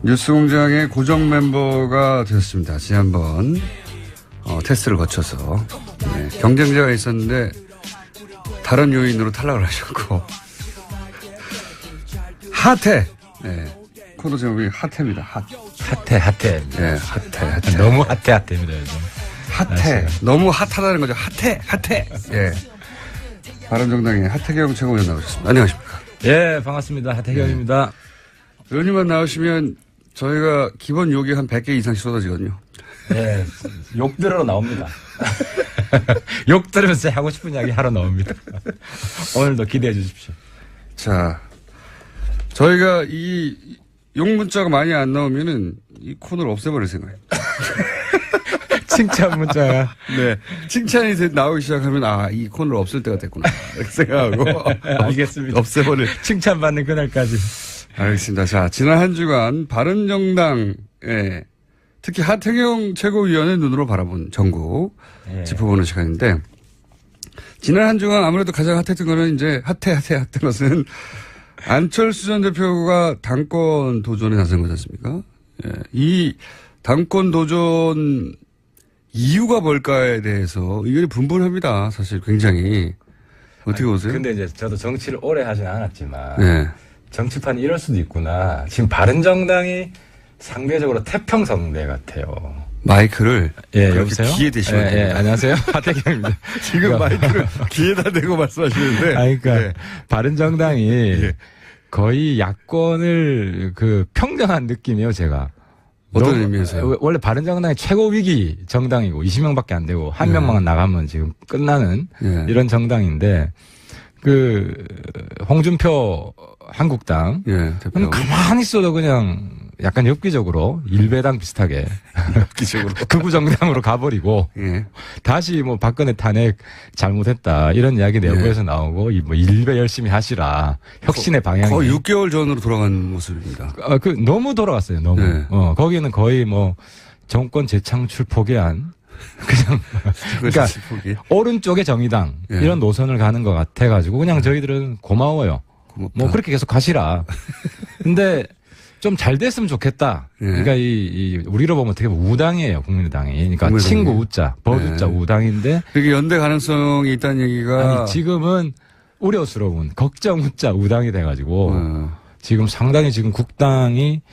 뉴스공장의 고정 멤버가 되었습니다. 지난번 테스트를 거쳐서 네, 경쟁자가 있었는데 다른 요인으로 탈락을 하셨고 핫해. 네, 코너 제목이 핫해입니다. 핫해. 네, 핫해. 너무 핫해입니다. 요즘. 핫해. 너무 핫하다는 거죠. 핫해. 예. 바른정당의 하태경 최고위원 나오셨습니다. 안녕하십니까. 예, 반갑습니다. 하태경입니다. 의원님만 나오시면 저희가 기본 욕이 한 100개 이상씩 쏟아지거든요. 예, 욕 들으러 나옵니다. 욕 들으면서 하고 싶은 이야기 하러 나옵니다. 오늘도 기대해 주십시오. 자, 저희가 이 욕 문자가 많이 안 나오면은 이 코너를 없애버릴 생각입니다. 칭찬 문자가. 네. 칭찬이 나오기 시작하면, 이 코너를 없앨 때가 됐구나. 이렇게 생각하고. 알겠습니다. 없애버릴. 칭찬받는 그날까지. 알겠습니다. 자, 지난 한 주간 바른정당에 특히 하태경 최고위원의 눈으로 바라본 전국 짚어보는 시간인데, 지난 한 주간 아무래도 가장 핫했던 거는 이제 핫했던 것은 안철수 전 대표가 당권 도전에 나선 거지 않습니까? 예. 이 당권 도전 이유가 뭘까에 대해서 의견이 분분합니다. 사실 굉장히. 어떻게 보세요? 근데 이제 저도 정치를 오래 하진 않았지만 네. 정치판이 이럴 수도 있구나. 지금 바른정당이 상대적으로 태평성대 같아요. 마이크를 여보세요? 귀에 대시면 됩니다. 안녕하세요. 하태경입니다. 지금 마이크를 귀에다 대고 말씀하시는데. 그러니까 네. 바른정당이 거의 야권을 평정한 느낌이에요, 제가. 어떤 의미에서요? 원래 바른정당이 최고 위기 정당이고 20명밖에 안 되고 한 명만 나가면 지금 끝나는 이런 정당인데 홍준표 한국당 대표. 가만히 있어도 그냥 약간 엽기적으로 일배당 비슷하게 엽기적으로 극우 정당으로 가버리고 다시 박근혜 탄핵 잘못했다 이런 이야기 내부에서 나오고 일배 열심히 하시라 혁신의 방향이 거의 6개월 전으로 돌아간 모습입니다. 너무 돌아갔어요. 너무. 거기는 거의 정권 재창출 포기한 그냥 그러니까 오른쪽의 정의당 이런 노선을 가는 것 같아가지고 그냥 저희들은 고마워요. 고맙다. 그렇게 계속 가시라. 근데 좀 잘 됐으면 좋겠다. 그러니까 우리로 보면 어떻게 보면 우당이에요, 국민의당이. 그러니까 국민의당이. 친구 우자, 버우자 우당인데. 그게 연대 가능성이 있다는 얘기가. 아니, 지금은 우려스러운 걱정 우자 우당이 돼가지고 지금 상당히 국당이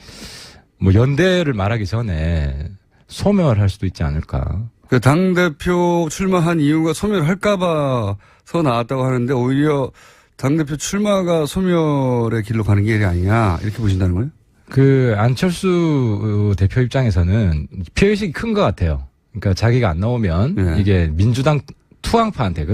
연대를 말하기 전에 소멸할 수도 있지 않을까. 그 당대표 출마한 이유가 소멸할까봐서 나왔다고 하는데 오히려 당대표 출마가 소멸의 길로 가는 길이 아니냐 이렇게 보신다는 거예요? 안철수 대표 입장에서는 피해의식이 큰 것 같아요. 그러니까 자기가 안 나오면 이게 민주당 투항파한테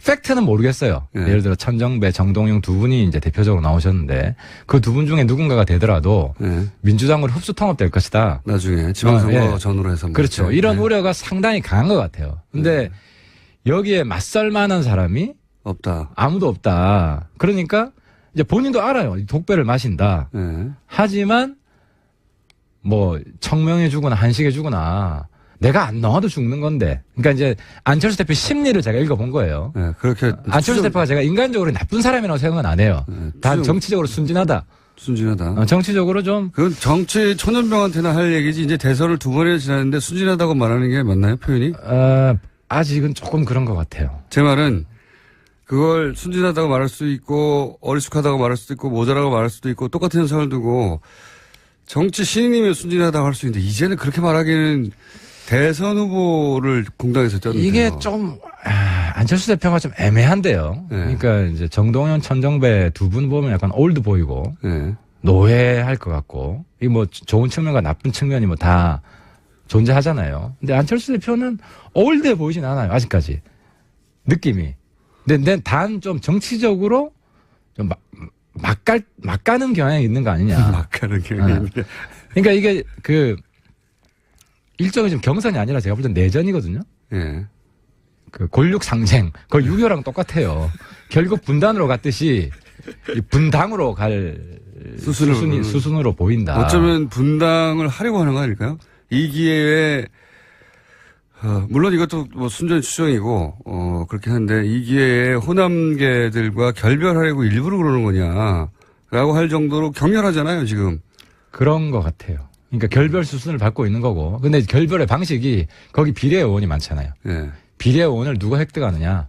팩트는 모르겠어요. 예를 들어 천정배, 정동영 두 분이 이제 대표적으로 나오셨는데 그 두 분 중에 누군가가 되더라도 민주당으로 흡수 통합될 것이다. 나중에 지방선거 전후로 해서. 그렇죠. 이런 우려가 상당히 강한 것 같아요. 근데 여기에 맞설 만한 사람이 없다. 아무도 없다. 그러니까 이제 본인도 알아요. 독배를 마신다. 하지만 청명해 주거나 한식해 주거나 내가 안 나와도 죽는 건데. 그러니까 이제 안철수 대표 심리를 제가 읽어본 거예요. 그렇게 안철수 대표가 제가 인간적으로 나쁜 사람이라고 생각은 안 해요. 다 정치적으로 순진하다. 정치적으로 좀. 그건 정치 초년병한테나 할 얘기지. 이제 대선을 2번이나 지났는데 순진하다고 말하는 게 맞나요, 표현이? 아직은 조금 그런 것 같아요. 제 말은 그걸 순진하다고 말할 수도 있고 어리숙하다고 말할 수도 있고 모자라고 말할 수도 있고 똑같은 현상을 두고 정치 신인이면 순진하다고 할 수 있는데 이제는 그렇게 말하기는 대선 후보를 공당에서 떴는데요. 이게 좀 안철수 대표가 좀 애매한데요. 그러니까 이제 정동현, 천정배 두 분 보면 약간 올드 보이고 노예할 것 같고 이 좋은 측면과 나쁜 측면이 다 존재하잖아요. 근데 안철수 대표는 올드해 보이진 않아요. 아직까지 느낌이. 근데 단 좀 정치적으로 좀 막 가는 경향이 있는 거 아니냐. 막 가는 경향이. 그러니까 이게 일종의 좀 경선이 아니라 제가 볼 땐 내전이거든요. 골육 상쟁. 거의 6.25랑 똑같아요. 결국 분단으로 갔듯이 분당으로 갈 수순으로 보인다. 어쩌면 분당을 하려고 하는 거 아닐까요? 이 기회에 물론 이것도 순전히 추정이고 그렇게 하는데 이 기회에 호남계들과 결별하려고 일부러 그러는 거냐라고 할 정도로 격렬하잖아요 지금. 그런 것 같아요. 그러니까 결별 수순을 밟고 있는 거고. 근데 결별의 방식이 거기 비례의원이 많잖아요. 네. 비례의원을 누가 획득하느냐.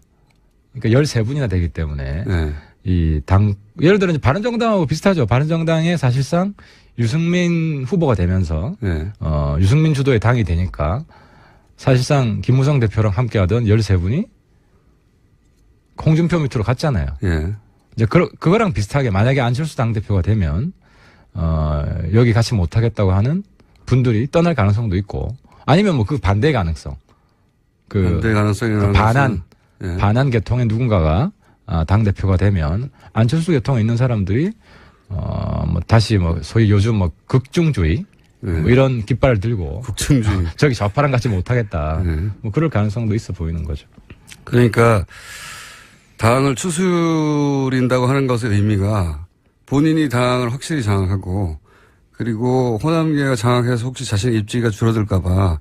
그러니까 13분이나 되기 때문에 네. 이 당, 예를 들어 바른정당하고 비슷하죠. 바른정당에 사실상 유승민 후보가 되면서 네. 유승민 주도의 당이 되니까 사실상 김무성 대표랑 함께 하던 13분이 홍준표 밑으로 갔잖아요. 네. 이제 그거랑 비슷하게 만약에 안철수 당대표가 되면 여기 같이 못하겠다고 하는 분들이 떠날 가능성도 있고 아니면 뭐 그 반대 가능성. 반대 가능성이 반한 계통의 누군가가 당대표가 되면 안철수 계통에 있는 사람들이 뭐 다시 뭐 소위 요즘 뭐 극중주의 뭐 이런 깃발을 들고 국중주의 저기 좌파랑 같이 못하겠다. 네. 뭐 그럴 가능성도 있어 보이는 거죠. 그러니까 당을 추스린다고 하는 것의 의미가 본인이 당을 확실히 장악하고 그리고 호남계가 장악해서 혹시 자신의 입지가 줄어들까 봐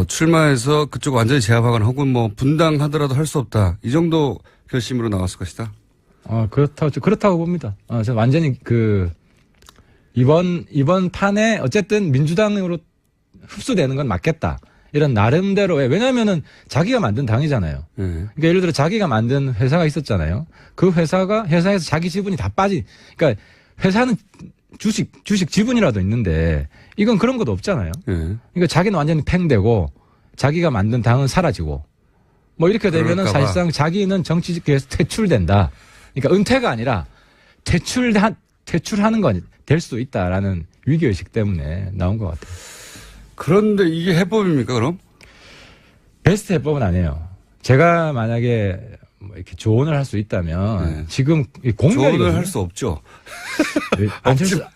출마해서 그쪽 완전히 제압하거나 혹은 뭐 분당하더라도 할 수 없다. 이 정도 결심으로 나왔을 것이다. 그렇다고 봅니다. 저 완전히 이번 판에 어쨌든 민주당으로 흡수되는 건 맞겠다. 이런 나름대로의, 왜냐면은 자기가 만든 당이잖아요. 그러니까 예를 들어 자기가 만든 회사가 있었잖아요. 그 회사에서 자기 지분이 다 그러니까 회사는 주식 지분이라도 있는데 이건 그런 것도 없잖아요. 그러니까 자기는 완전히 팽되고 자기가 만든 당은 사라지고 뭐 이렇게 되면은 사실상 자기는 정치계에서 퇴출된다. 그러니까 은퇴가 아니라 퇴출하는 건 될 수 있다라는 위기의식 때문에 나온 것 같아요. 그런데 이게 해법입니까, 그럼? 베스트 해법은 아니에요. 제가 만약에 뭐 이렇게 조언을 할 수 있다면 지금 공멸이거든요. 조언을 할 수 없죠.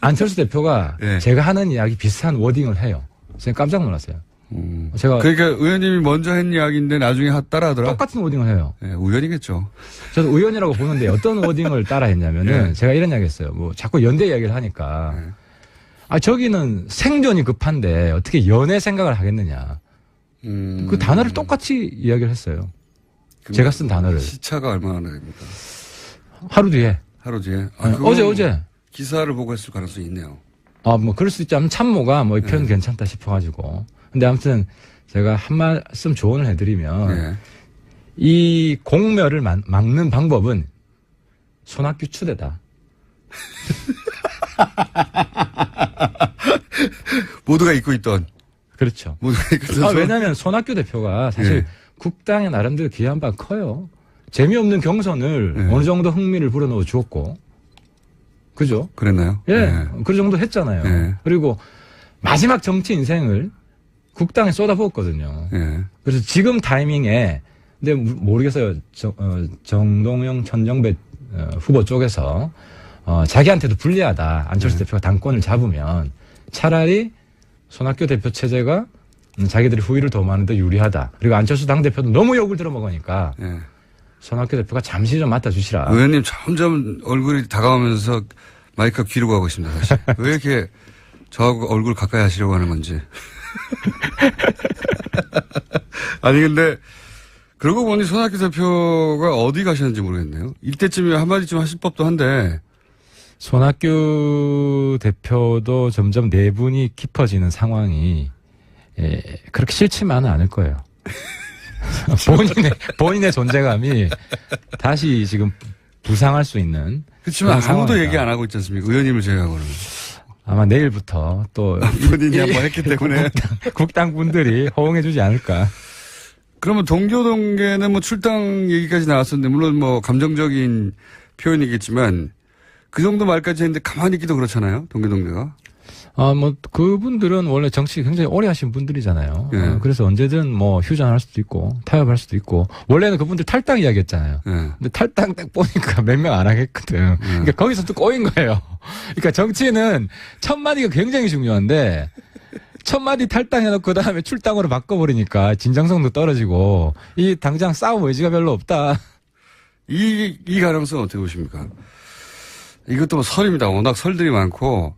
안철수 대표가 제가 하는 이야기 비슷한 워딩을 해요. 제가 깜짝 놀랐어요. 그러니까 의원님이 먼저 한 이야기인데 나중에 따라하더라. 똑같은 워딩을 해요. 우연이겠죠. 저도 우연이라고 보는데 어떤 워딩을 따라했냐면은 제가 이런 이야기했어요. 뭐 자꾸 연대 이야기를 하니까 저기는 생존이 급한데 어떻게 연애 생각을 하겠느냐. 그 단어를 똑같이 이야기를 했어요. 제가 쓴 단어를. 시차가 얼마나 됩니까? 하루 뒤에. 어제. 기사를 보고 했을 가능성이 있네요. 뭐 그럴 수 있지. 아무튼 참모가 뭐 이 표현 괜찮다 싶어가지고. 근데 아무튼 제가 한 말씀 조언을 해드리면 이 공멸을 막는 방법은 손학규 추대다. 모두가 잊고 있던. 그렇죠. 모두가 잊고 있던. 왜냐하면 손학규 대표가 사실 국당에 나름대로 기여한 바가 커요. 재미없는 경선을 어느 정도 흥미를 불어넣어 주었고. 그죠? 그랬나요? 그 정도 했잖아요. 그리고 마지막 정치 인생을 국당에 쏟아부었거든요. 그래서 지금 타이밍에, 근데 모르겠어요. 정동영, 천정배 후보 쪽에서 자기한테도 불리하다. 안철수 대표가 당권을 잡으면 차라리 손학규 대표 체제가 자기들이 후위를 도모하는데 유리하다. 그리고 안철수 당대표도 너무 욕을 들어먹으니까 손학규 대표가 잠시 좀 맡아주시라. 의원님 점점 얼굴이 다가오면서 마이크가 귀로 가고 있습니다. 사실. 왜 이렇게 저하고 얼굴 가까이 하시려고 하는 건지. 아니 근데 그러고 보니 손학규 대표가 어디 가시는지 모르겠네요. 이때쯤에 한마디쯤 하실 법도 한데. 손학규 대표도 점점 내분이 깊어지는 상황이 그렇게 싫지만은 않을 거예요. 본인의 존재감이 다시 지금 부상할 수 있는. 그렇지만 아무도 상황이다. 얘기 안 하고 있지 않습니까? 의원님을 제외하고는. 아마 내일부터 또 본인이 한번 했기 때문에 국당 분들이 호응해 주지 않을까. 그러면 동교동계는 뭐 출당 얘기까지 나왔었는데 물론 뭐 감정적인 표현이겠지만 그 정도 말까지 했는데 가만히 있기도 그렇잖아요. 동교동계가. 뭐 그분들은 원래 정치 굉장히 오래 하신 분들이잖아요. 그래서 언제든 뭐 휴전할 수도 있고 타협할 수도 있고 원래는 그분들 탈당 이야기했잖아요. 근데 탈당 딱 보니까 몇 명 안 하겠거든. 그러니까 거기서 또 꼬인 거예요. 그러니까 정치는 첫 마디가 굉장히 중요한데 첫 마디 탈당해놓고 그 다음에 출당으로 바꿔버리니까 진정성도 떨어지고 이 당장 싸움 의지가 별로 없다. 이 가능성 어떻게 보십니까? 이것도 뭐 설입니다. 워낙 설들이 많고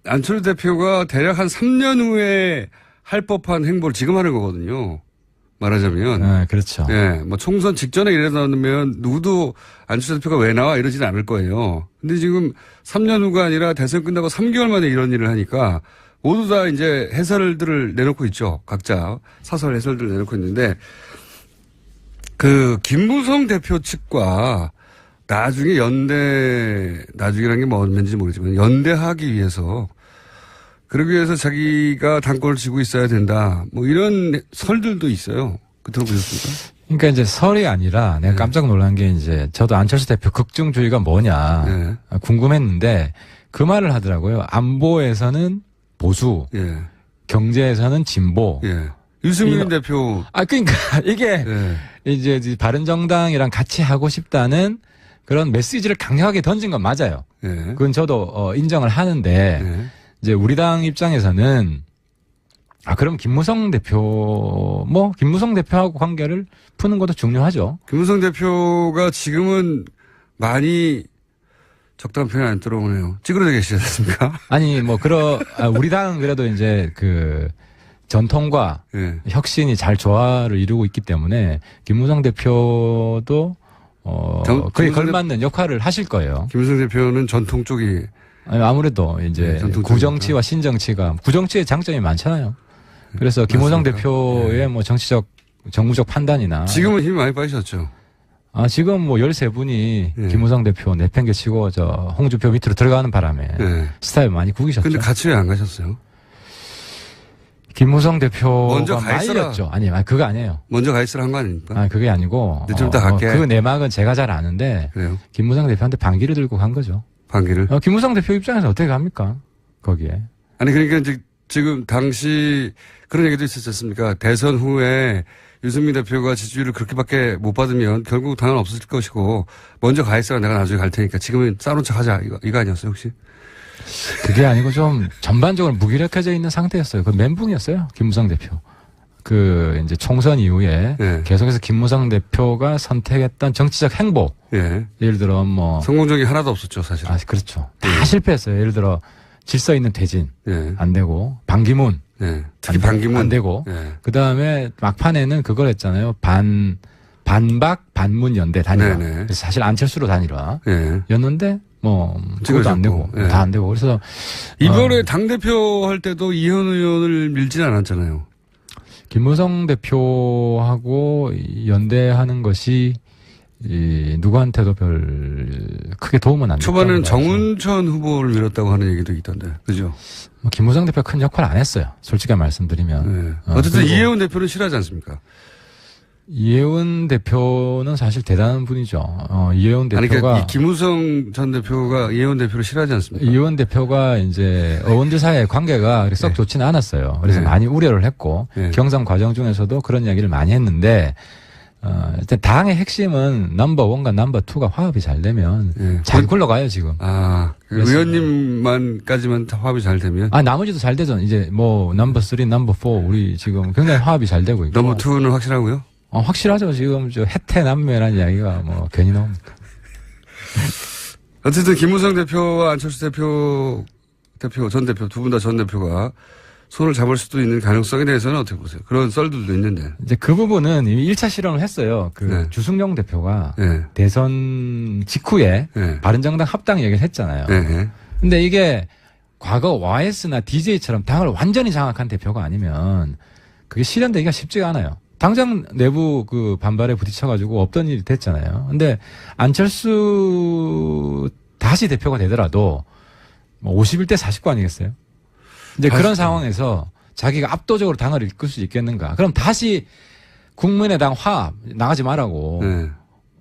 안철수 대표가 대략 한 3년 후에 할 법한 행보를 지금 하는 거거든요. 말하자면. 네, 그렇죠. 예, 뭐 총선 직전에 이래놓으면 누구도 안철수 대표가 왜 나와 이러지는 않을 거예요. 근데 지금 3년 후가 아니라 대선 끝나고 3개월 만에 이런 일을 하니까 모두 다 이제 해설들을 내놓고 있죠. 각자 사설 해설들을 내놓고 있는데 그 김무성 대표 측과 나중에 나중이라는 게 뭐였는지 모르지만 연대하기 위해서 그러기 위해서 자기가 당권을 쥐고 있어야 된다. 뭐 이런 설들도 있어요. 그 들어보셨습니까? 그러니까 이제 설이 아니라 내가 깜짝 놀란 게 이제 저도 안철수 대표 극중주의가 뭐냐 궁금했는데 그 말을 하더라고요. 안보에서는 보수, 경제에서는 진보. 유승민 대표. 그러니까 이게 이제 바른정당이랑 같이 하고 싶다는 그런 메시지를 강력하게 던진 건 맞아요. 그건 저도 인정을 하는데 이제 우리 당 입장에서는 그럼 김무성 대표하고 관계를 푸는 것도 중요하죠. 김무성 대표가 지금은 많이 적당한 표현이 안 들어오네요. 찌그러져 계시지 않습니까? 아니, 우리 당은 그래도 이제 전통과 혁신이 잘 조화를 이루고 있기 때문에 김무성 대표도 그에 걸맞는 역할을 하실 거예요. 김무성 대표는 전통 쪽이 아무래도 이제 구정치와 신정치가 구정치의 장점이 많잖아요. 그래서 김무성 대표의 정치적 정무적 판단이나 지금은 힘이 많이 빠지셨죠. 지금 13분이 김무성 대표 내팽개치고 홍준표 밑으로 들어가는 바람에 스타일 많이 구기셨죠. 근데 같이 왜 안 가셨어요? 김무성 대표가 먼저 가 있어라. 말렸죠. 아니, 그거 아니에요. 먼저 가 있으라 한 거 아닙니까? 그게 아니고. 좀 이따 갈게. 그 내막은 제가 잘 아는데. 그래요? 김무성 대표한테 반기를 들고 간 거죠. 반기를? 김무성 대표 입장에서 어떻게 갑니까? 거기에. 아니, 그러니까 지금 당시 그런 얘기도 있었지 않습니까? 대선 후에 유승민 대표가 지지율을 그렇게밖에 못 받으면 결국 당은 없어질 것이고 먼저 가 있어라 내가 나중에 갈 테니까 지금은 싸놓은 척 하자. 이거 아니었어요, 혹시? 그게 아니고 좀 전반적으로 무기력해져 있는 상태였어요. 그 멘붕이었어요. 김무성 대표. 이제 총선 이후에 계속해서 김무성 대표가 선택했던 정치적 행보. 예를 들어 성공적이 하나도 없었죠, 사실. 그렇죠. 다 실패했어요. 예를 들어 질서 있는 퇴진 안 되고 반기문 특히 반기문 안 되고 그다음에 막판에는 그걸 했잖아요. 반박 반문 연대 단일화. 그래서 사실 안철수로 단일화 였는데 그것도 안 되고 다 안 되고 그래서 이번에 당대표 할 때도 이현 의원을 밀진 않았잖아요. 김무성 대표하고 연대하는 것이 누구한테도 별 크게 도움은 안 됐다. 초반에는 정운천 후보를 밀었다고 하는 얘기도 있던데, 그죠? 김무성 대표가 큰 역할 안 했어요. 솔직히 말씀드리면. 어쨌든 이혜훈 대표는 싫어하지 않습니까? 이혜훈 대표는 사실 대단한 분이죠. 이혜훈 대표가. 그러니까 김무성 전 대표가 이혜훈 대표를 싫어하지 않습니까? 이혜훈 대표가 이제 의원들 사이의 관계가 썩 좋지는 않았어요. 그래서 많이 우려를 했고 경선 과정 중에서도 그런 이야기를 많이 했는데 일단 당의 핵심은 넘버 1과 넘버 2가 화합이 잘 되면 잘 굴러가요 지금. 의원님만까지만 화합이 잘 되면? 나머지도 잘 되죠. 이제 넘버 3, 넘버 4 우리 지금 굉장히 화합이 잘 되고 있고. 넘버 2는 확실하고요? 확실하죠. 지금 해태남매라는 이야기가 괜히 나옵니까? 어쨌든 김무성 대표와 안철수 전 대표 두 분 다 전 대표가 손을 잡을 수도 있는 가능성에 대해서는 어떻게 보세요? 그런 썰들도 있는데. 이제 그 부분은 이미 1차 실험을 했어요. 주승용 대표가 대선 직후에 바른정당 합당 얘기를 했잖아요. 근데 이게 과거 YS나 DJ처럼 당을 완전히 장악한 대표가 아니면 그게 실현되기가 쉽지가 않아요. 당장 내부 반발에 부딪혀가지고 없던 일이 됐잖아요. 근데 안철수 다시 대표가 되더라도 51대 49 아니겠어요? 이제 그런 상황에서 자기가 압도적으로 당을 이끌 수 있겠는가? 그럼 다시 국민의당 화합 나가지 말라고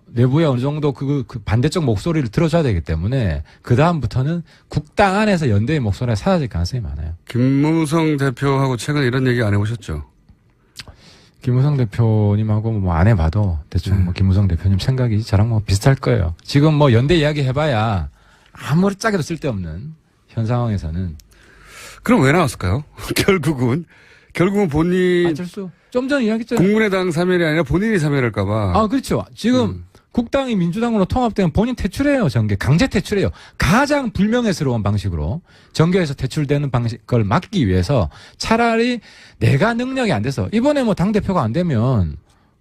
내부에 어느 정도 그 반대쪽 목소리를 들어줘야 되기 때문에 그 다음부터는 국당 안에서 연대의 목소리가 사라질 가능성이 많아요. 김무성 대표하고 최근에 이런 얘기 안 해보셨죠? 김무성 대표님하고 안 해봐도 대충 김무성 대표님 생각이 저랑 비슷할 거예요. 지금 연대 이야기 해봐야 아무리 짜게도 쓸데없는 현 상황에서는. 그럼 왜 나왔을까요? 결국은 본인. 안철수. 좀 전에 이야기했잖아요. 국민의당 사면이 아니라 본인이 사면할까봐. 그렇죠. 지금 국당이 민주당으로 통합되면 본인 퇴출해요, 정계. 강제 퇴출해요. 가장 불명예스러운 방식으로 정계에서 퇴출되는 방식을 막기 위해서 차라리 내가 능력이 안 돼서 이번에 뭐 당대표가 안 되면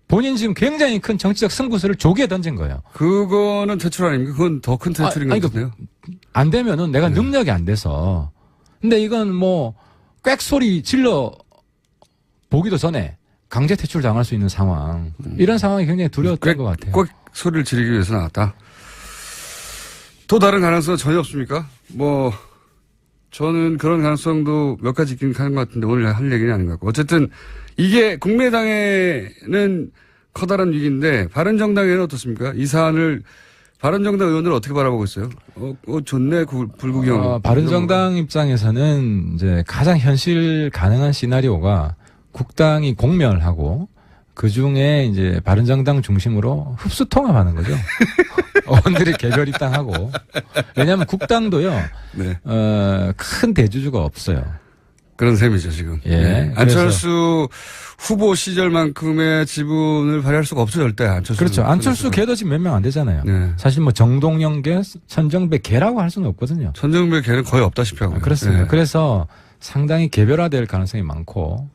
본인 지금 굉장히 큰 정치적 승부수를 조기에 던진 거예요. 그거는 퇴출 아닙니까? 그건 더 큰 퇴출인 것 같은데요. 안 되면은 내가 능력이 안 돼서. 근데 이건 뭐 꽥 소리 질러 보기도 전에 강제 퇴출 당할 수 있는 상황. 이런 상황이 굉장히 두려웠던 것 같아요. 꼭 소리를 지르기 위해서 나왔다. 또 다른 가능성은 전혀 없습니까? 뭐 저는 그런 가능성도 몇 가지 있긴 하는 것 같은데 오늘 할 얘기는 아닌 것 같고. 어쨌든 이게 국민의당에는 커다란 위기인데 바른정당에는 어떻습니까? 이 사안을 바른정당 의원들 어떻게 바라보고 있어요? 좋네, 불구경. 바른정당 입장에서는 이제 가장 현실 가능한 시나리오가 국당이 공멸하고 그 중에 이제 바른정당 중심으로 흡수 통합하는 거죠. 의원들이 개별 입당하고. 왜냐하면 국당도요. 네. 큰 대주주가 없어요. 그런 셈이죠, 지금. 예. 네. 안철수 후보 시절만큼의 지분을 발휘할 수가 없어요, 절대. 안철수. 그렇죠. 안철수 걔도 지금 몇 명 안 되잖아요. 네. 사실 뭐 정동영 개, 천정배 개라고 할 수는 없거든요. 천정배 개는 거의 없다시피 하고요. 그렇습니다. 네. 그래서 상당히 개별화될 가능성이 많고,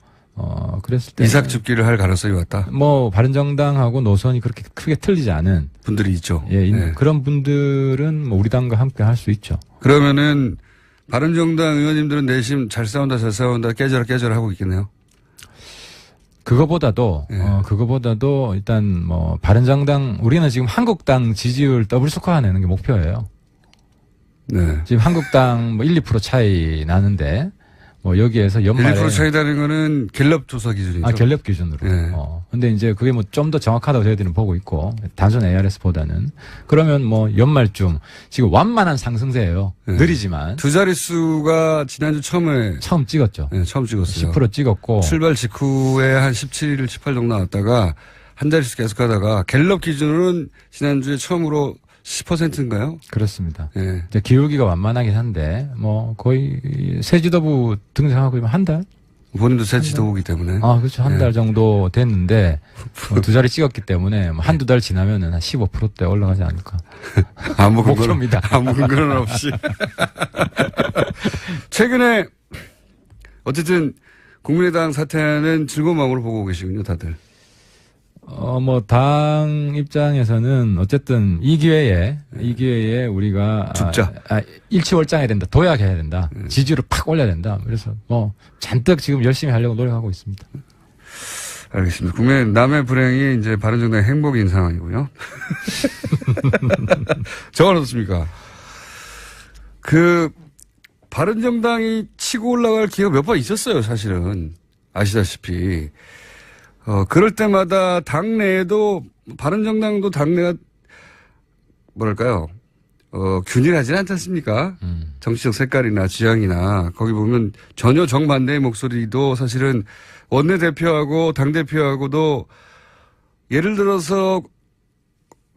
그랬을 때. 이삭줍기를 할 가능성이 왔다. 뭐, 바른정당하고 노선이 그렇게 크게 틀리지 않은. 분들이 있죠. 예, 네. 그런 분들은 뭐 우리 당과 함께 할 수 있죠. 그러면은, 바른정당 의원님들은 내심 잘 싸운다 깨져라 하고 있겠네요. 그거보다도 일단 뭐 바른정당 우리는 지금 한국당 지지율 더블 스코어 내는 게 목표예요. 네. 지금 한국당 뭐 1, 2% 차이 나는데 뭐 여기에서 연말에 1, 2% 차이 나는 거는 갤럽 조사 기준이죠. 갤럽 기준으로. 네. 근데 이제 그게 뭐 좀 더 정확하다고 저희들은 보고 있고 단순 ARS보다는 그러면 뭐 연말쯤 지금 완만한 상승세예요. 네. 느리지만 두 자릿수가 지난주 처음 찍었죠. 네, 처음 찍었어요. 10% 찍었고 출발 직후에 한 17, 18 정도 나왔다가 한 자릿수 계속하다가 갤럽 기준으로는 지난주에 처음으로 10%인가요? 그렇습니다. 예. 이제 기울기가 완만하긴 한데, 뭐, 거의, 새 지도부 등장하고 한 달? 본인도 새 지도부기 때문에. 그렇죠. 한 달 정도 됐는데, 두 자리 찍었기 때문에, 뭐 한두 달 지나면은 한 15%대 올라가지 않을까. 아무 목표입니다. 아무 근거는 없이. 최근에, 어쨌든, 국민의당 사태는 즐거운 마음으로 보고 계시군요, 다들. 뭐, 당 입장에서는 어쨌든 이 기회에 우리가. 죽자. 일치월장해야 된다. 도약해야 된다. 지지율을 팍 올려야 된다. 그래서 뭐, 잔뜩 지금 열심히 하려고 노력하고 있습니다. 알겠습니다. 남의 불행이 이제 바른정당의 행복인 상황이고요. 저건 어떻습니까? 바른정당이 치고 올라갈 기회가 몇 번 있었어요, 사실은. 아시다시피. 그럴 때마다 당내에도, 바른정당도 당내가, 뭐랄까요, 균일하지 않지 않습니까? 정치적 색깔이나 지향이나, 거기 보면 전혀 정반대의 목소리도 사실은 원내대표하고 당대표하고도 예를 들어서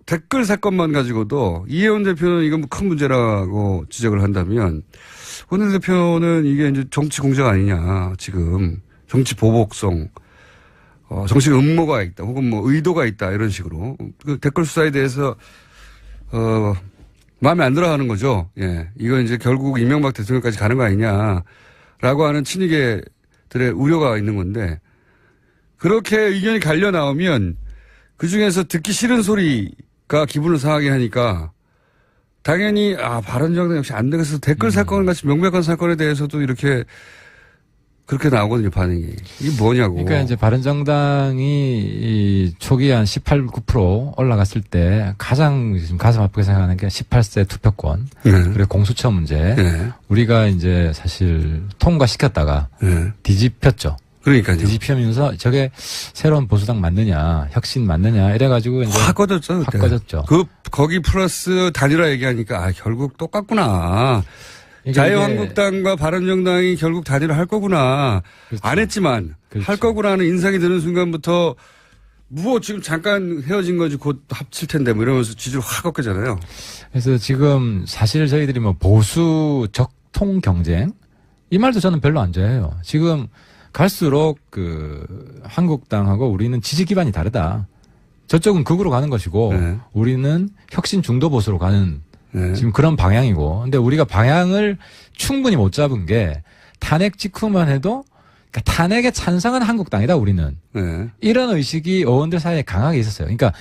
댓글 사건만 가지고도 이혜원 대표는 이건 큰 문제라고 지적을 한다면 원내대표는 이게 이제 정치 공작 아니냐, 지금. 정치 보복성. 정치 음모가 있다, 혹은 뭐 의도가 있다, 이런 식으로. 그 댓글 수사에 대해서, 마음에 안 들어 하는 거죠. 예. 이건 이제 결국 이명박 대통령까지 가는 거 아니냐라고 하는 친이계들의 우려가 있는 건데, 그렇게 의견이 갈려 나오면 그 중에서 듣기 싫은 소리가 기분을 상하게 하니까 당연히, 바른정당 역시 안 되겠어. 댓글 사건 같이 명백한 사건에 대해서도 그렇게 나오거든요, 반응이. 이게 뭐냐고. 그러니까 이제 바른정당이 초기에 한 18, 9% 올라갔을 때 가장 지금 가슴 아프게 생각하는 게 18세 투표권. 네. 그리고 공수처 문제. 네. 우리가 이제 사실 통과시켰다가 뒤집혔죠. 그러니까요. 뒤집히면서 저게 새로운 보수당 맞느냐, 혁신 맞느냐 이래가지고 이제 확 꺼졌죠. 확 꺼졌죠. 거기 플러스 단일화 얘기하니까 결국 똑같구나. 자유한국당과 바른정당이 결국 단일화 할 거구나. 그렇죠. 안 했지만 그렇죠. 할 거구나 하는 인상이 드는 순간부터 지금 잠깐 헤어진 거지 곧 합칠 텐데 뭐 이러면서 지지를 확 꺾이잖아요. 그래서 지금 사실 저희들이 뭐 보수 적통 경쟁 이 말도 저는 별로 안 좋아해요. 지금 갈수록 한국당하고 우리는 지지 기반이 다르다. 저쪽은 극으로 가는 것이고 네. 우리는 혁신 중도 보수로 가는 네. 지금 그런 방향이고. 근데 우리가 방향을 충분히 못 잡은 게 탄핵 직후만 해도 그러니까 탄핵에 찬성한 한국당이다 우리는. 네. 이런 의식이 의원들 사이에 강하게 있었어요. 그러니까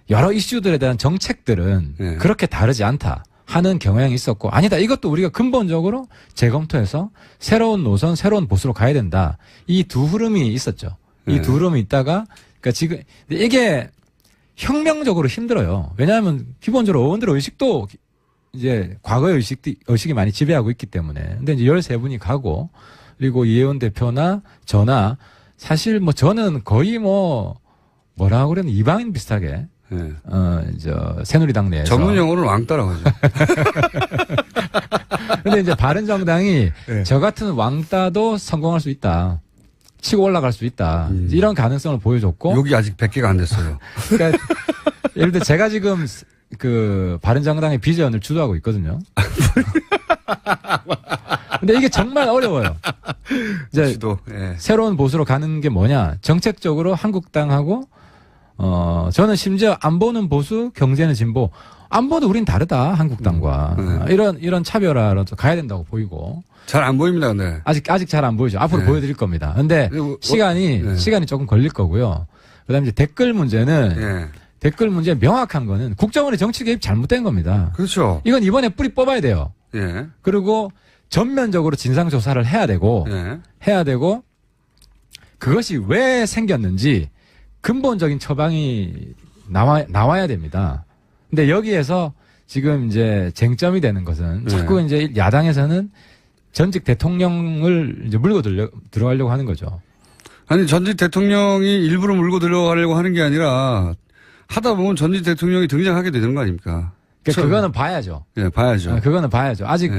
여러 이슈들에 대한 정책들은 네. 그렇게 다르지 않다 하는 경향이 있었고 아니다. 이것도 우리가 근본적으로 재검토해서 새로운 노선, 새로운 보수로 가야 된다. 이 두 흐름이 있었죠. 이 네. 두 흐름이 있다가 그러니까 지금 이게 혁명적으로 힘들어요. 왜냐하면 기본적으로 의원들의 의식도 이제 과거의 의식이 많이 지배하고 있기 때문에. 근데 이제 13분이 가고 그리고 이혜원 대표나 저나 사실 뭐 저는 거의 뭐라고 그러는 이방인 비슷하게 네. 새누리당 내에서 전문 용어는 왕따라고 하죠. 근데 이제 바른정당이 네. 저 같은 왕따도 성공할 수 있다. 치고 올라갈 수 있다. 이런 가능성을 보여줬고. 여기 아직 100개가 안 됐어요. 그러니까 예를 들어 제가 지금 그 바른정당의 비전을 주도하고 있거든요. 근데 이게 정말 어려워요. 이제 주도, 예. 새로운 보수로 가는 게 뭐냐? 정책적으로 한국당하고 저는 심지어 안보는 보수, 경제는 진보. 안보도 우린 다르다 한국당과 이런 차별화로 가야 된다고 보이고. 잘 안 보입니다, 근데. 아직 잘 안 보이죠. 앞으로 네. 보여드릴 겁니다. 근데 시간이 조금 걸릴 거고요. 그다음에 이제 댓글 문제는 예. 댓글 문제 명확한 거는 국정원의 정치 개입 잘못된 겁니다. 그렇죠. 이건 이번에 뿌리 뽑아야 돼요. 예. 그리고 전면적으로 진상 조사를 해야 되고 그것이 왜 생겼는지 근본적인 처방이 나와야 됩니다. 근데 여기에서 지금 이제 쟁점이 되는 것은 자꾸 이제 야당에서는 전직 대통령을 이제 물고 들어가려고 하는 거죠. 아니, 전직 대통령이 일부러 물고 들어가려고 하는 게 아니라 하다 보면 전직 대통령이 등장하게 되는 거 아닙니까? 그러니까 그거는 봐야죠. 예, 봐야죠. 그거는 봐야죠. 아직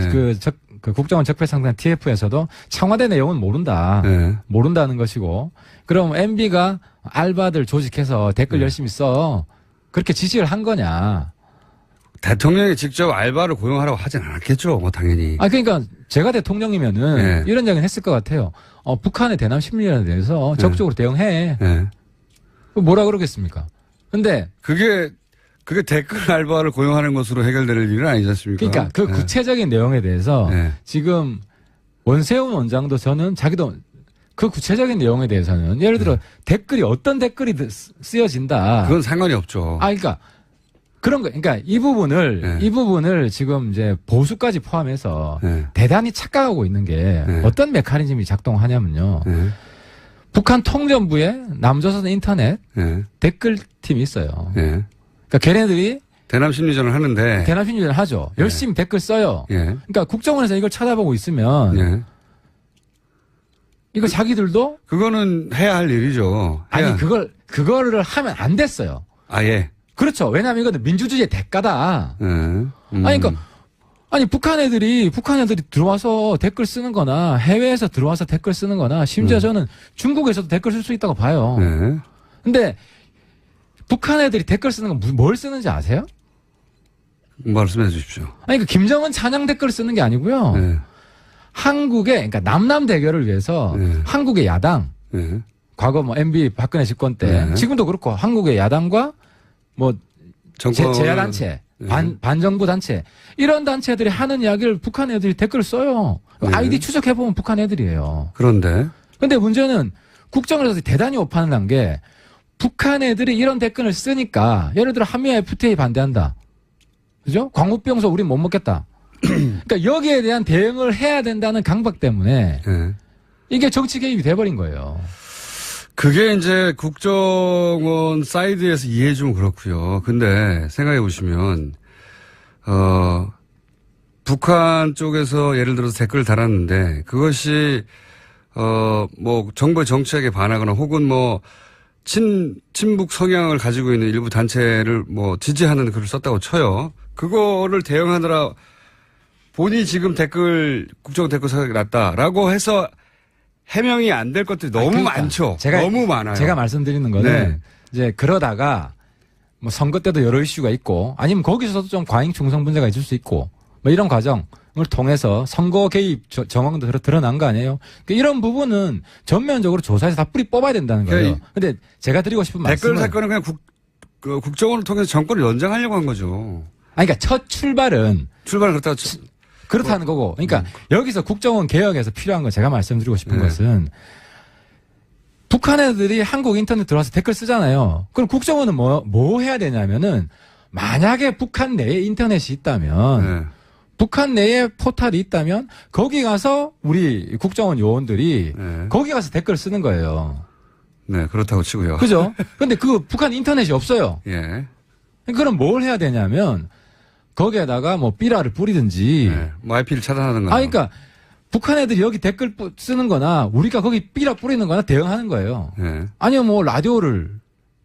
그 국정원 적폐상단 TF에서도 청와대 내용은 모른다. 모른다는 것이고. 그럼 MB가 알바들 조직해서 댓글 열심히 써. 그렇게 지시를 한 거냐. 대통령이 직접 알바를 고용하라고 하진 않았겠죠, 뭐, 당연히. 그러니까 제가 대통령이면은 이런 이야기는 했을 것 같아요. 북한의 대남 심리전에 대해서 적극적으로 대응해. 뭐라 그러겠습니까? 근데. 그게 댓글 알바를 고용하는 것으로 해결될 일은 아니지 않습니까? 그러니까 그 구체적인 내용에 대해서 지금 원세훈 원장도 저는 자기도 그 구체적인 내용에 대해서는 예를 들어 댓글이 어떤 댓글이 쓰여진다. 그건 상관이 없죠. 그러니까 그런 거, 그러니까 이 부분을 지금 이제 보수까지 포함해서 대단히 착각하고 있는 게 어떤 메커니즘이 작동하냐면요. 북한 통전부에 남조선 인터넷 댓글팀이 있어요. 그러니까 걔네들이 대남 심리전을 하는데. 대남 심리전을 하죠. 열심히 댓글 써요. 그러니까 국정원에서 이걸 찾아보고 있으면 이거 자기들도 그거는 해야 할 일이죠. 아니 그거를 하면 안 됐어요. 예. 그렇죠. 왜냐하면 이거는 민주주의의 대가다. 그러니까 북한 애들이 들어와서 댓글 쓰는 거나 해외에서 들어와서 댓글 쓰는 거나 심지어 저는 중국에서도 댓글 쓸 수 있다고 봐요. 근데 북한 애들이 댓글 쓰는 건 뭘 쓰는지 아세요? 말씀해 주십시오. 그 김정은 찬양 댓글 쓰는 게 아니고요. 한국의, 그러니까 남남 대결을 위해서 한국의 야당, 과거 뭐 MB 박근혜 집권 때, 지금도 그렇고 한국의 야당과 뭐 제야단체, 반정부 단체, 이런 단체들이 하는 이야기를 북한 애들이 댓글을 써요. 아이디 추적해보면 북한 애들이에요. 근데 문제는 국정원에서 대단히 오판을 한 게 북한 애들이 이런 댓글을 쓰니까 예를 들어 한미 FTA 반대한다. 그죠? 광우병서 우린 못 먹겠다. 그러니까 여기에 대한 대응을 해야 된다는 강박 때문에 이게 정치 개입이 돼버린 거예요. 그게 이제 국정원 사이드에서 이해해주면 그렇고요. 근데 생각해 보시면 북한 쪽에서 예를 들어서 댓글을 달았는데 그것이 뭐 정부의 정책에 반하거나 혹은 뭐 친북 성향을 가지고 있는 일부 단체를 뭐 지지하는 글을 썼다고 쳐요. 그거를 대응하느라 본인이 지금 국정 댓글 사격이 났다라고 해서 해명이 안 될 것들이 너무 많죠. 너무 많아요. 제가 말씀드리는 거는 이제 그러다가 뭐 선거 때도 여러 이슈가 있고 아니면 거기서도 좀 과잉 충성 문제가 있을 수 있고 뭐 이런 과정을 통해서 선거 개입 정황도 드러난 거 아니에요? 그러니까 이런 부분은 전면적으로 조사해서 다 뿌리 뽑아야 된다는 거예요. 근데 제가 드리고 싶은 말씀은 댓글 사건은 그냥 그 국정원을 통해서 정권을 연장하려고 한 거죠. 그러니까 첫 출발은 그렇다고 그렇다는 거고. 그러니까 여기서 국정원 개혁에서 필요한 건 제가 말씀드리고 싶은 것은 북한 애들이 한국 인터넷 들어와서 댓글 쓰잖아요. 그럼 국정원은 뭐 해야 되냐면은 만약에 북한 내에 인터넷이 있다면 북한 내에 포탈이 있다면 거기 가서 우리 국정원 요원들이 거기 가서 댓글 쓰는 거예요. 네, 그렇다고 치고요. 그죠? 근데 그 북한 인터넷이 없어요. 예. 그럼 뭘 해야 되냐면 거기에다가 뭐 삐라를 뿌리든지. 뭐 IP를 차단하는 거나. 그러니까 북한 애들이 여기 댓글 쓰는 거나 우리가 거기 삐라 뿌리는 거나 대응하는 거예요. 아니면 뭐 라디오를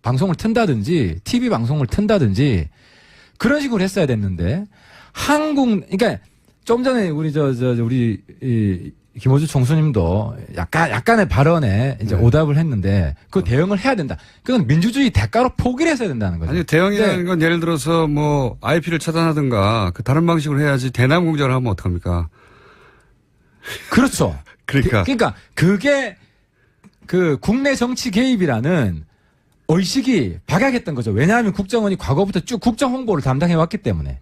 방송을 튼다든지 TV 방송을 튼다든지 그런 식으로 했어야 됐는데 그러니까 좀 전에 우리 우리 김호주 총수님도 약간의 발언에 이제 오답을 했는데 그 대응을 해야 된다. 그건 민주주의 대가로 포기를 했어야 된다는 거죠. 아니 대응이라는 건 예를 들어서 뭐 IP를 차단하든가 그 다른 방식으로 해야지 대남 공작을 하면 어떡합니까? 그렇죠. 그러니까 그게 그 국내 정치 개입이라는 의식이 박약했던 거죠. 왜냐하면 국정원이 과거부터 쭉 국정 홍보를 담당해 왔기 때문에.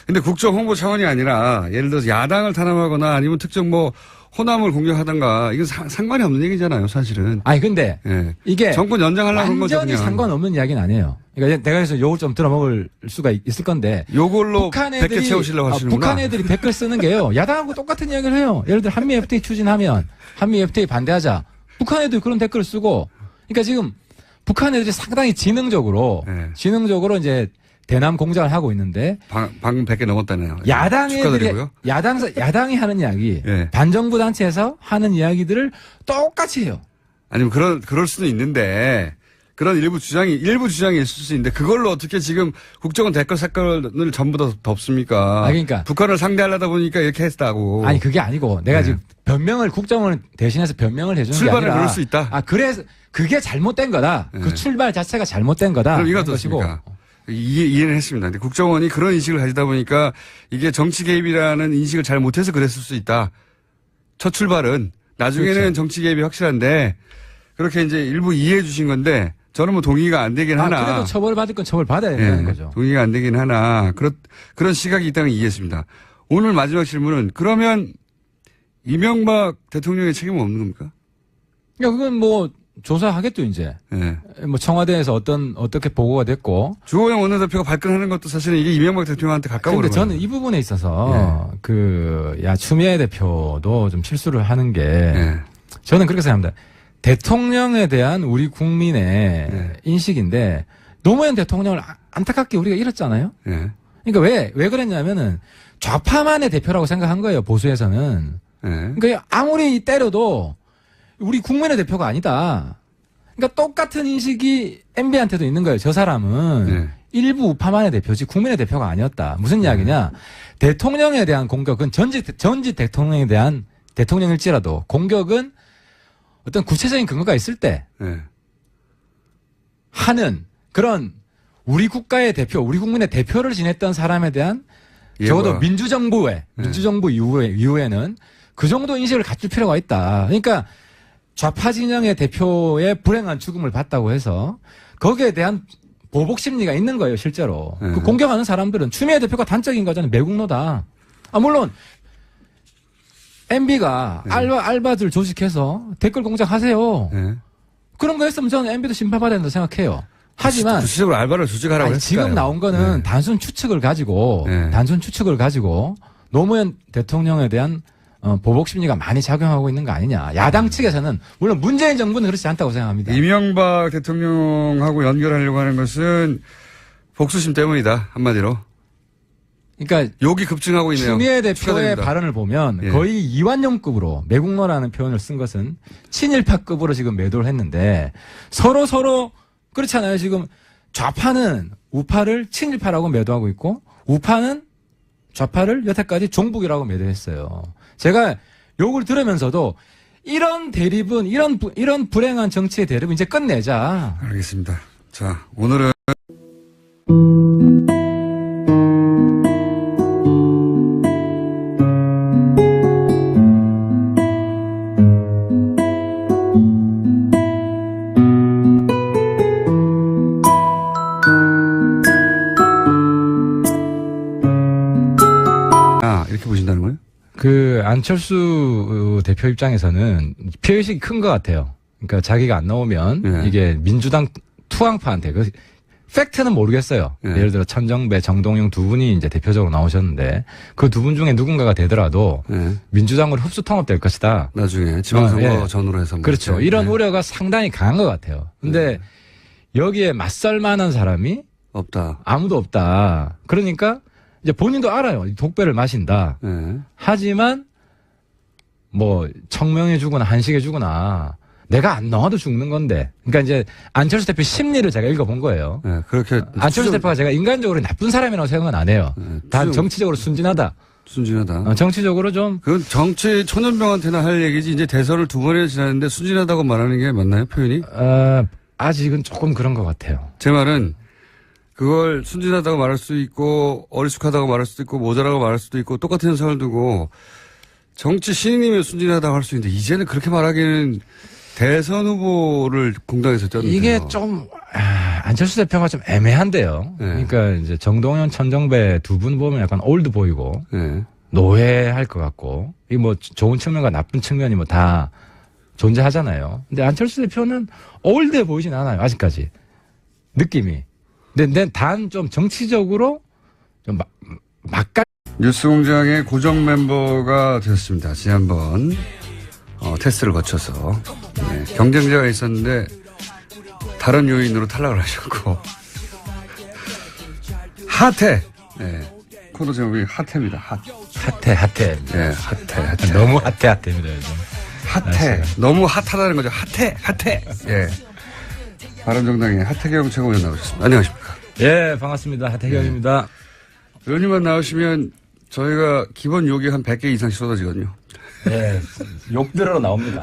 근데 국정 홍보 차원이 아니라 예를 들어서 야당을 탄압하거나 아니면 특정 뭐 호남을 공격하든가 이건 상관이 없는 얘기잖아요, 사실은. 아니 근데 이게 정권 연장하려는 건 거죠. 완전히 상관없는 이야기는 아니에요. 그러니까 내가 그래서 욕을 좀 들어먹을 수가 있을 건데. 요걸로 100개 채우시려고 하시는구나. 북한 애들이 댓글 쓰는 게요. 야당하고 똑같은 이야기를 해요. 예를 들어 한미 FTA 추진하면 한미 FTA 반대하자. 북한 애들이 그런 댓글을 쓰고. 그러니까 지금 북한 애들이 상당히 지능적으로 이제 대남 공작을 하고 있는데 방금 100개 넘었다네요. 야당 애들이 야당이 하는 이야기, 반정부 단체에서 하는 이야기들을 똑같이 해요. 아니면 그럴 수도 있는데 그런 일부 주장이 있을 수 있는데 그걸로 어떻게 지금 국정원 댓글 사건을 전부 다 덮습니까? 그러니까 북한을 상대하려다 보니까 이렇게 했다고. 아니 그게 아니고 내가 지금 국정원을 대신해서 변명을 해주는 게 아니라 출발을 그럴 수 있다. 그래서 그게 잘못된 거다. 그 출발 자체가 잘못된 거다. 그럼 이거 어떻습니까? 이해는 했습니다. 근데 국정원이 그런 인식을 가지다 보니까 이게 정치 개입이라는 인식을 잘 못해서 그랬을 수 있다. 첫 출발은. 나중에는 그렇죠. 정치 개입이 확실한데 그렇게 이제 일부 이해해 주신 건데 저는 뭐 동의가 안 되긴 하나. 그래도 처벌받을 건 처벌받아야 된다는 거죠. 동의가 안 되긴 하나. 그런 시각이 있다는 걸 이해했습니다. 오늘 마지막 질문은 그러면 이명박 대통령의 책임은 없는 겁니까? 그건 뭐 조사하겠죠, 이제. 뭐 청와대에서 어떻게 보고가 됐고. 주호영 원내대표가 발끈하는 것도 사실은 이게 이명박 대통령한테 가까워. 근데 저는 이 부분에 있어서 추미애 대표도 좀 실수를 하는 게 저는 그렇게 생각합니다. 대통령에 대한 우리 국민의 인식인데 노무현 대통령을 안타깝게 우리가 잃었잖아요. 그러니까 왜 그랬냐면은 좌파만의 대표라고 생각한 거예요, 보수에서는. 그러니까 아무리 때려도 우리 국민의 대표가 아니다. 그러니까 똑같은 인식이 MB한테도 있는 거예요. 저 사람은 일부 우파만의 대표지 국민의 대표가 아니었다. 무슨 이야기냐? 대통령에 대한 공격은 전직 대통령에 대한 대통령일지라도 공격은 어떤 구체적인 근거가 있을 때 하는 그런 우리 국가의 대표, 우리 국민의 대표를 지냈던 사람에 대한 적어도 민주정부 이후에는 그 정도 인식을 갖출 필요가 있다. 그러니까 좌파 진영의 대표의 불행한 죽음을 봤다고 해서 거기에 대한 보복 심리가 있는 거예요, 실제로. 그 공격하는 사람들은 추미애 대표가 단적인 거잖아요. 매국노다. 물론 MB가 알바들 조직해서 댓글 공작하세요. 그런 거 했으면 저는 MB도 심판받아야 된다고 생각해요. 하지만 구체적으로 알바를 조직하라고 했을까요? 지금 나온 거는 단순 추측을 가지고 노무현 대통령에 대한 보복 심리가 많이 작용하고 있는 거 아니냐. 야당 측에서는 물론 문재인 정부는 그렇지 않다고 생각합니다. 이명박 대통령하고 연결하려고 하는 것은 복수심 때문이다. 한마디로. 그러니까 욕이 급증하고 있네요. 추미애 대표의 발언을 보면 거의 이완용급으로 매국노라는 표현을 쓴 것은 친일파급으로 지금 매도를 했는데 서로 그렇잖아요. 지금 좌파는 우파를 친일파라고 매도하고 있고 우파는 좌파를 여태까지 종북이라고 매도했어요. 제가 욕을 들으면서도 이런 대립은 이런 불행한 정치의 대립은 이제 끝내자. 알겠습니다. 자, 오늘은 안철수 대표 입장에서는 피해의식이 큰 것 같아요. 그러니까 자기가 안 나오면 이게 민주당 투항파한테 팩트는 모르겠어요. 예를 들어 천정배, 정동영 두 분이 이제 대표적으로 나오셨는데 그 두 분 중에 누군가가 되더라도 민주당으로 흡수 통합될 것이다. 나중에 지방선거 전후로 해서. 그렇죠. 이런 우려가 상당히 강한 것 같아요. 근데 여기에 맞설 만한 사람이 없다. 아무도 없다. 그러니까 이제 본인도 알아요. 독배를 마신다. 하지만 뭐 청명해 주거나 한식해 주거나 내가 안 나와도 죽는 건데. 그러니까 이제 안철수 대표 심리를 제가 읽어본 거예요. 그렇게 안철수 대표가 제가 인간적으로 나쁜 사람이라고 생각은 안 해요. 단 정치적으로 순진하다. 정치적으로 좀. 그건 정치 초년병한테나 할 얘기지. 이제 대선을 2번이나 지났는데 순진하다고 말하는 게 맞나요, 표현이? 아직은 조금 그런 것 같아요. 제 말은 그걸 순진하다고 말할 수 있고 어리숙하다고 말할 수도 있고 모자라고 말할 수도 있고 똑같은 현상을 두고 정치 신인이면 순진하다고 할 수 있는데 이제는 그렇게 말하기는 대선 후보를 공당에서 떴는데 이게 좀 안철수 대표가 좀 애매한데요. 그러니까 이제 정동현, 천정배 두 분 보면 약간 올드 보이고 노예할 것 같고 이 뭐 좋은 측면과 나쁜 측면이 뭐 다 존재하잖아요. 근데 안철수 대표는 올드해 보이진 않아요. 아직까지 느낌이. 근데 단 좀 정치적으로 좀 막간. 뉴스공장의 고정 멤버가 되었습니다. 지난번 테스트를 거쳐서 경쟁자가 있었는데 다른 요인으로 탈락을 하셨고 핫해. 코너 제목이 핫해입니다. 핫해. 핫해. 너무 핫해입니다. 요즘. 핫해. 너무 핫하다는 거죠. 핫해. 바른정당의 하태경 최고위원 나오셨습니다. 안녕하십니까. 예, 반갑습니다. 하태경입니다. 의원님만 나오시면 저희가 기본 욕이 한 100개 이상씩 쏟아지거든요. 예, 욕 들으러 나옵니다.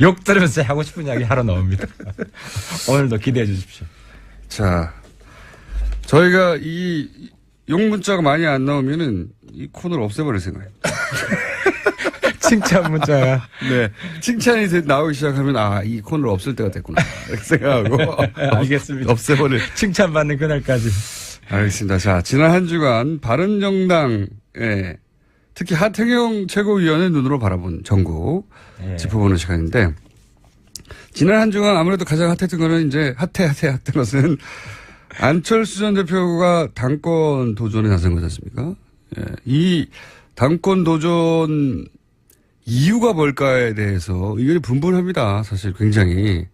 욕 들으면서 하고 싶은 이야기 하러 나옵니다. 오늘도 기대해 주십시오. 자, 저희가 이 욕 문자가 많이 안 나오면은 이 코너를 없애버릴 생각이에요. 칭찬 문자가. 네. 칭찬이 나오기 시작하면, 이 코너를 없앨 때가 됐구나. 이렇게 생각하고. 알겠습니다. 없애버릴. 칭찬받는 그날까지. 알겠습니다. 자, 지난 한 주간 바른정당, 특히 하태경 최고위원의 눈으로 바라본 전국 짚어보는 시간인데, 지난 한 주간 아무래도 가장 핫했던 거는 이제 핫했던 것은 안철수 전 대표가 당권 도전에 나선 거지 않습니까? 이 당권 도전 이유가 뭘까에 대해서 의견이 분분합니다. 사실 굉장히.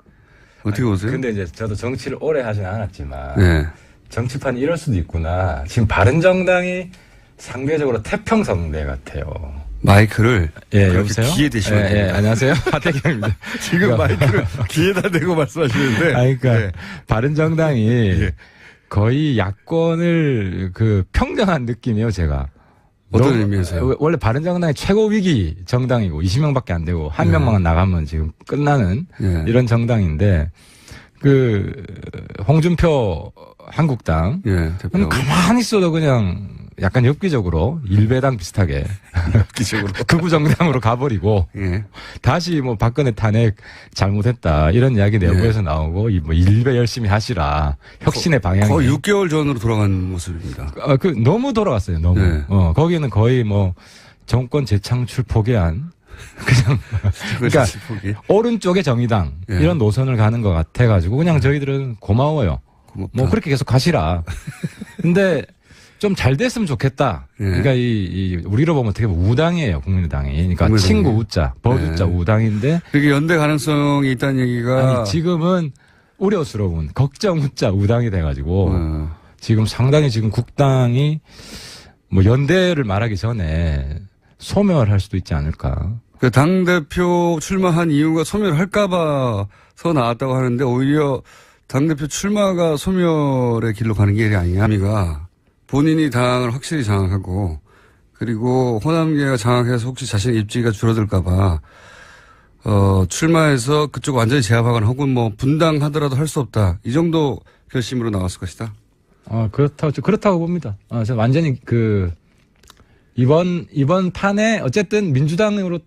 어떻게 보세요? 근데 이제 저도 정치를 오래 하진 않았지만 정치판이 이럴 수도 있구나. 지금 바른정당이 상대적으로 태평성대 같아요. 마이크를 여보세요? 귀에 대시면 됩니다. 안녕하세요. 하태경입니다. 지금 마이크를 귀에다 대고 말씀하시는데. 그러니까 바른정당이 거의 야권을 평정한 느낌이에요, 제가. 어떤 의미에서요? 원래 바른정당의 최고 위기 정당이고 20명밖에 안 되고 한 명만 나가면 지금 끝나는 이런 정당인데 홍준표 한국당 대표. 가만히 있어도 그냥 약간 엽기적으로 일배당 비슷하게 엽기적으로 극우 정당으로 가버리고 다시 뭐 박근혜 탄핵 잘못했다 이런 이야기 내부에서 나오고 뭐 일배 열심히 하시라 혁신의 방향이 거의 6개월 전으로 돌아간 모습입니다. 너무 돌아갔어요. 너무. 거기는 거의 뭐 정권 재창출 포기한 그냥 그러니까 오른쪽의 정의당 이런 노선을 가는 것 같아가지고 그냥 저희들은 고마워요. 고맙다. 뭐 그렇게 계속 가시라. 근데 좀 잘 됐으면 좋겠다. 그러니까 우리로 보면 어떻게 보면 우당이에요, 국민의당이. 그러니까 국민의당이. 친구 우자, 버주자 우당인데. 그게 연대 가능성이 있다는 얘기가. 아니, 지금은 우려스러운 걱정 우자 우당이 돼가지고 지금 상당히 지금 국당이 뭐 연대를 말하기 전에 소멸할 수도 있지 않을까. 그 당대표 출마한 이유가 소멸할까봐서 나왔다고 하는데 오히려 당대표 출마가 소멸의 길로 가는 길이 아니냐미가 본인이 당을 확실히 장악하고 그리고 호남계가 장악해서 혹시 자신의 입지가 줄어들까봐 출마해서 그쪽 완전히 제압하거나 혹은 뭐 분당하더라도 할 수 없다 이 정도 결심으로 나왔을 것이다. 그렇다고 봅니다. 저는 완전히 이번 판에 어쨌든 민주당으로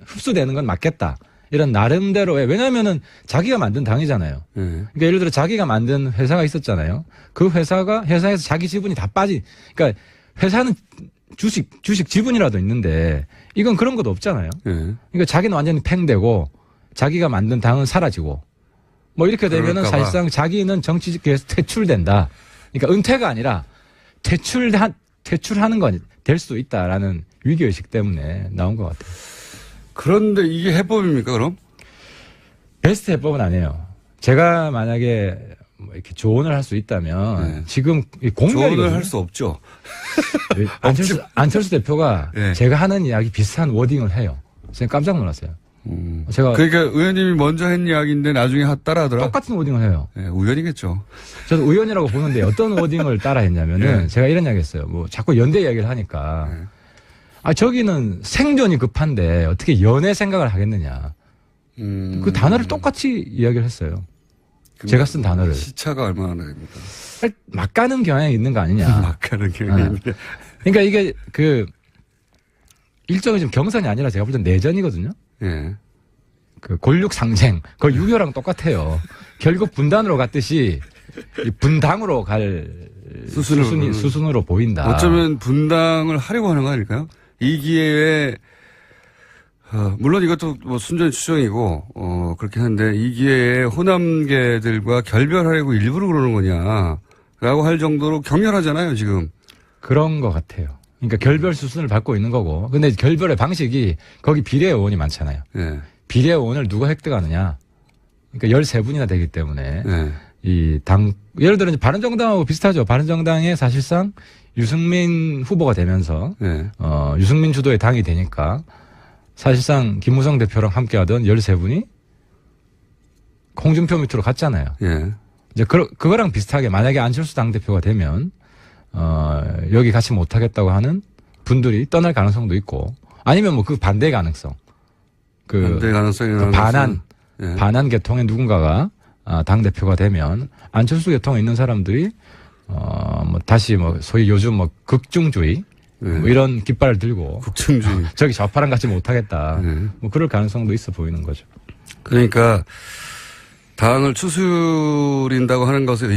흡수되는 건 맞겠다. 이런 나름대로 왜냐하면은 자기가 만든 당이잖아요. 그러니까 예를 들어 자기가 만든 회사가 있었잖아요. 그 회사에서 자기 지분이 다 그러니까 회사는 주식 지분이라도 있는데 이건 그런 것도 없잖아요. 예. 그러니까 자기는 완전히 팽되고 자기가 만든 당은 사라지고 뭐 이렇게 되면은 사실상 자기는 정치계에서 퇴출된다. 그러니까 은퇴가 아니라 퇴출하는 건 될 수 있다라는 위기의식 때문에 나온 것 같아요. 그런데 이게 해법입니까, 그럼? 베스트 해법은 아니에요. 제가 만약에 뭐 이렇게 조언을 할 수 있다면 네. 지금 공개를 조언을 할 수 없죠. 안철수 대표가 네. 제가 하는 이야기 비슷한 워딩을 해요. 제가 깜짝 놀랐어요. 제가 그러니까 의원님이 먼저 한 이야기인데 나중에 따라하더라. 똑같은 워딩을 해요. 네, 우연이겠죠. 저도 우연이라고 보는데 어떤 워딩을 따라했냐면은 네. 제가 제가 이런 이야기 했어요. 뭐 자꾸 연대 이야기를 하니까 저기는 생존이 급한데 어떻게 연애 생각을 하겠느냐. 그 단어를 똑같이 이야기를 했어요. 제가 쓴 단어를. 시차가 얼마나 됩니까? 막 가는 경향이 있는 거 아니냐. 막 가는 경향이. 그러니까 이게 일종의 좀 경선이 아니라 제가 볼 땐 내전이거든요. 예. 그 골육 상쟁. 그거 6.25랑 똑같아요. 결국 분단으로 갔듯이 분당으로 갈 수순으로 보인다. 어쩌면 분당을 하려고 하는 거 아닐까요? 이 기회에 물론 이것도 뭐 순전히 추정이고 그렇긴 한데 이 기회에 호남계들과 결별하려고 일부러 그러는 거냐라고 할 정도로 격렬하잖아요, 지금. 그런 것 같아요. 그러니까 결별 수순을 밟고 있는 거고. 근데 결별의 방식이 거기 비례의원이 많잖아요. 네. 비례의원을 누가 획득하느냐. 그러니까 13분이나 되기 때문에 네. 이 당 예를 들어 바른정당하고 비슷하죠. 바른정당에 사실상 유승민 후보가 되면서 네. 유승민 주도의 당이 되니까 사실상 김무성 대표랑 함께하던 13분이 홍준표 밑으로 갔잖아요. 예. 이제 그거랑 비슷하게 만약에 안철수 당대표가 되면 여기 같이 못하겠다고 하는 분들이 떠날 가능성도 있고 아니면 뭐 그 반대 가능성. 반대 가능성이 반한 계통의 누군가가 당대표가 되면 안철수 계통에 있는 사람들이 뭐 다시 뭐 소위 요즘 뭐 극중주의 뭐 이런 깃발을 들고 국정주의 저기 좌파랑 같이 못하겠다. 네. 뭐 그럴 가능성도 있어 보이는 거죠. 그러니까 당을 추스린다고 하는 것의